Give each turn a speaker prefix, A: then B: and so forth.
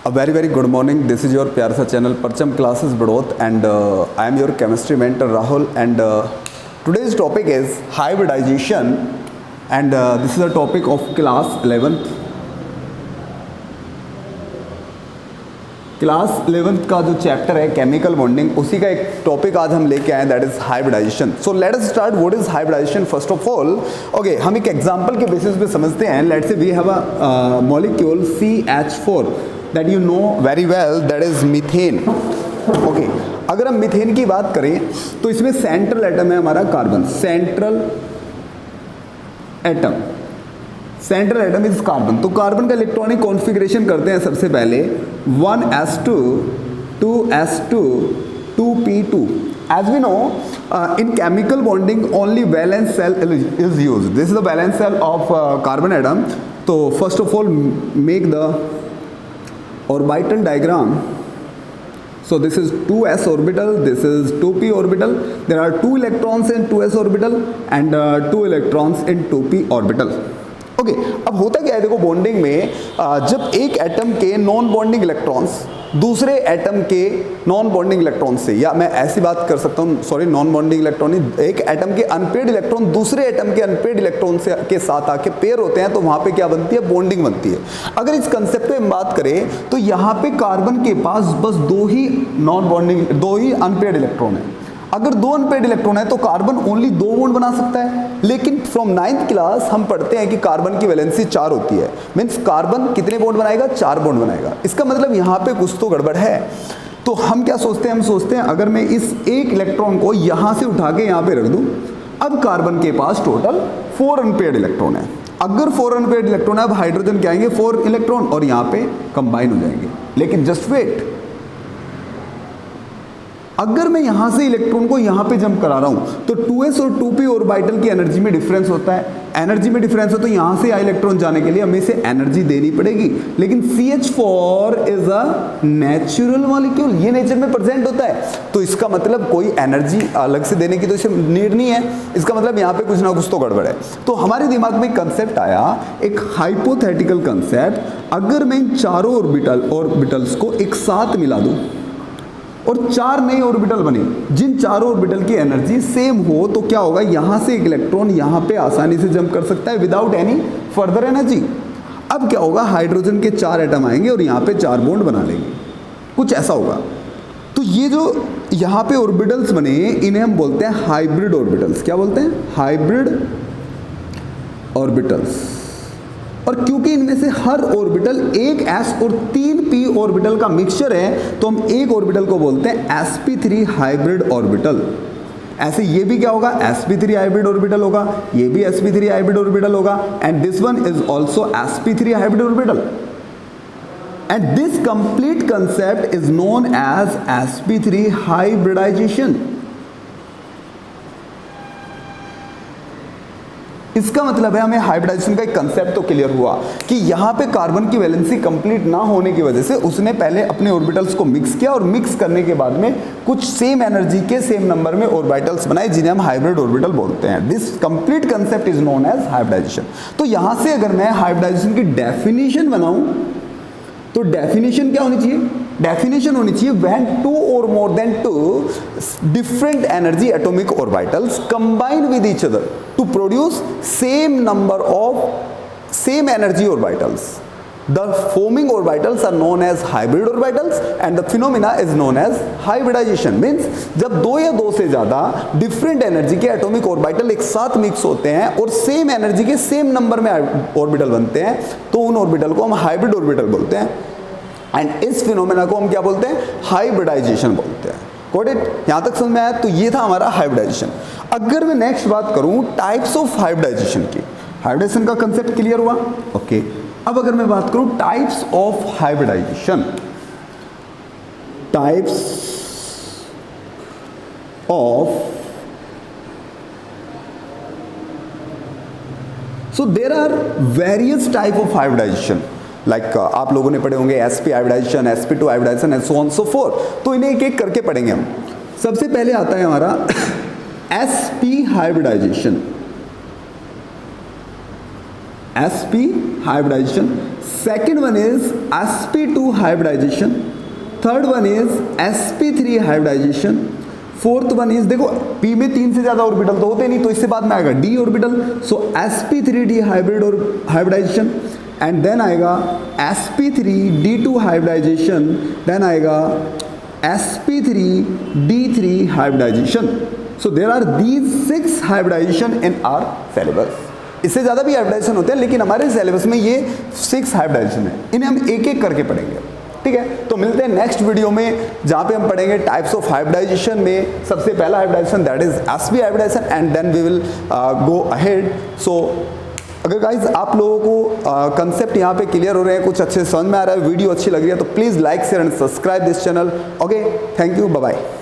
A: A very good morning. This is your प्यार सा channel परचम classes Baraut and I am your chemistry mentor Rahul and today's topic is hybridization and this is a topic of class 11th. Class 11th का जो chapter है chemical bonding, उसी का एक topic आज हम लेके आए, that is hybridization. So let us start. What is hybridization first of all? Okay, हम एक एग्जांपल के बेसिस पे समझते हैं. Let's say we have a molecule CH4 that you know very well, that is methane. Okay, अगर हम methane की बात करें तो इसमें सेंट्रल एटम है हमारा carbon. Central atom is carbon. तो कार्बन का इलेक्ट्रॉनिक कॉन्फ़िगरेशन करते हैं सबसे पहले 1s2 2s2 2p2. As we know, in chemical bonding only valence cell is used. This is the valence cell of carbon atom. So first of all make the orbital diagram. So this is 2s orbital, this is 2p orbital. There are 2 electrons in 2s orbital and 2 electrons in 2p orbital. Okay, अब होता क्या है, देखो bonding में जब एक atom के non bonding electrons दूसरे एटम के नॉन बॉन्डिंग इलेक्ट्रॉन से, या मैं ऐसी बात कर सकता हूँ, सॉरी नॉन बॉन्डिंग इलेक्ट्रॉन, एक एटम के अनपेड इलेक्ट्रॉन दूसरे एटम के अनपेड इलेक्ट्रॉन से के साथ आके पेयर होते हैं, तो वहां पे क्या बनती है, बॉन्डिंग बनती है. अगर इस कंसेप्ट पे हम बात करें तो यहाँ पे कार्बन के पास बस दो ही अनपेड इलेक्ट्रॉन है. अगर 2 अनपेड इलेक्ट्रॉन है तो कार्बन ओनली 2 बॉन्ड बना सकता है. लेकिन फ्रॉम 9th क्लास हम पढ़ते हैं कि कार्बन की वैलेंसी 4 होती है. मीन्स कार्बन कितने बॉन्ड बनाएगा, 4 बॉन्ड बनाएगा. इसका मतलब यहाँ पे कुछ तो गड़बड़ है. तो हम क्या सोचते हैं, हम सोचते हैं अगर मैं इस एक इलेक्ट्रॉन को यहाँ से उठा के यहाँ पे रख दूँ, अब कार्बन के पास टोटल 4 अनपेड इलेक्ट्रॉन है. अगर 4 अनपेड इलेक्ट्रॉन है, अब हाइड्रोजन के आएंगे 4 इलेक्ट्रॉन और यहाँ पे कंबाइन हो जाएंगे. लेकिन जस्ट वेट, अगर मैं यहां से इलेक्ट्रॉन को यहां पे जंप करा रहा हूं तो 2s और 2p ऑर्बिटल की एनर्जी में डिफरेंस होता है. एनर्जी में डिफरेंस हो तो यहां से इलेक्ट्रॉन जाने के लिए हमें इसे एनर्जी देनी पड़ेगी. लेकिन CH4 is a natural molecule, ये नेचर में प्रेजेंट होता है, तो इसका मतलब कोई एनर्जी अलग से देने की तो इसे नीड नहीं है. इसका मतलब यहां पे कुछ ना कुछ तो गड़बड़ है. तो हमारे दिमाग में एक कंसेप्ट आया, एक हाइपोथेटिकल कंसेप्ट. अगर मैं इन चारों ऑर्बिटल्स को एक साथ मिला दूं और 4 नए ऑर्बिटल बने, जिन चारों ऑर्बिटल की एनर्जी सेम हो, तो क्या होगा, यहां से एक इलेक्ट्रॉन यहां पे आसानी से जंप कर सकता है विदाउट एनी फर्दर एनर्जी. अब क्या होगा, हाइड्रोजन के 4 एटम आएंगे और यहां पे 4 बॉन्ड बना लेंगे, कुछ ऐसा होगा. तो ये जो यहां पे ऑर्बिटल्स बने, इन्हें हम बोलते हैं हाइब्रिड ऑर्बिटल्स. क्या बोलते हैं, हाइब्रिड ऑर्बिटल्स. और क्योंकि इनमें से हर ऑर्बिटल एक s और 3 p ऑर्बिटल का मिक्सचर है, तो हम एक ऑर्बिटल को बोलते हैं sp3 हाइब्रिड ऑर्बिटल. ऐसे ये भी क्या होगा, sp3 हाइब्रिड ऑर्बिटल होगा, ये भी sp3 हाइब्रिड ऑर्बिटल होगा, and this one is also sp3 hybrid orbital. And this complete concept is known as sp3 hybridization. इसका मतलब है हमें हाइब्रिडाइजेशन का एक कंसेप्ट तो क्लियर हुआ कि यहाँ पे कार्बन की वैलेंसी कंप्लीट ना होने की वजह से उसने पहले अपने ऑर्बिटल्स को मिक्स किया, और मिक्स करने के बाद में कुछ सेम एनर्जी के सेम नंबर में ऑर्बिटल्स बनाए, जिन्हें हम हाइब्रिड ऑर्बिटल बोलते हैं. This complete concept is known as hybridization. तो यहाँ से अगर मैं हाइब्रिडाइजेशन की डेफिनेशन बनाऊं तो डेफिनेशन क्या होनी चाहिए, डेफिनेशन होनी चाहिए when 2 or more than 2 different energy atomic orbitals combine with each other to produce same number of same energy orbitals. The forming orbitals are known as hybrid orbitals and the phenomena is known as hybridization. Means जब 2 या 2 से ज़्यादा different energy के atomic orbital एक साथ mix होते हैं और same energy के same number में orbital बनते हैं, तो उन orbital को हम hybrid orbital बोलते हैं. एंड इस फिनोमेना को हम क्या बोलते हैं, हाइब्रिडाइजेशन बोलते हैं. Got it? यहां तक समझ में आया? तो ये था हमारा हाइब्रिडाइजेशन. अगर मैं नेक्स्ट बात करूं टाइप्स ऑफ हाइब्रिडाइजेशन की, हाइब्रिडाइजेशन का कंसेप्ट क्लियर हुआ. ओके, अब अगर मैं बात करूं types of hybridization, types of, so there are various type of hybridization. Like आप लोगों ने पढ़े होंगे sp hybridization, sp2 hybridization and so on so forth. तो इन्हें एक एक करके पढ़ेंगे हम. सबसे पहले आता है हमारा sp hybridization. sp hybridization, second one is sp2 hybridization, third one is sp3 hybridization, fourth one is, देखो p में 3 से ज्यादा ऑर्बिटल तो होते नहीं, तो इससे बाद में आएगा d orbital, so sp3d hybrid और हाइब्रिडाइजेशन, एंड देन आएगा sp3d2 हाइब्रिडाइजेशन, देन आएगा sp3d3 hybridization. So there are these 6 hybridization in our syllabus. इससे ज़्यादा भी हाइब्रिडाइजेशन होते हैं, लेकिन हमारे सिलेबस में ये 6 हाइब्रिडाइजेशन है. इन्हें हम एक एक करके पढ़ेंगे. ठीक है, तो मिलते हैं नेक्स्ट वीडियो में, जहाँ पे हम पढ़ेंगे टाइप्स ऑफ हाइब्रिडाइजेशन में सबसे पहला hybridization that is sp hybridization, and then we will go ahead. So अगर गाइज आप लोगों को कंसेप्ट यहाँ पे क्लियर हो रहे हैं, कुछ अच्छे समझ में आ रहा है, वीडियो अच्छी लग रही है, तो please like share and subscribe this channel. Okay, thank you, bye bye.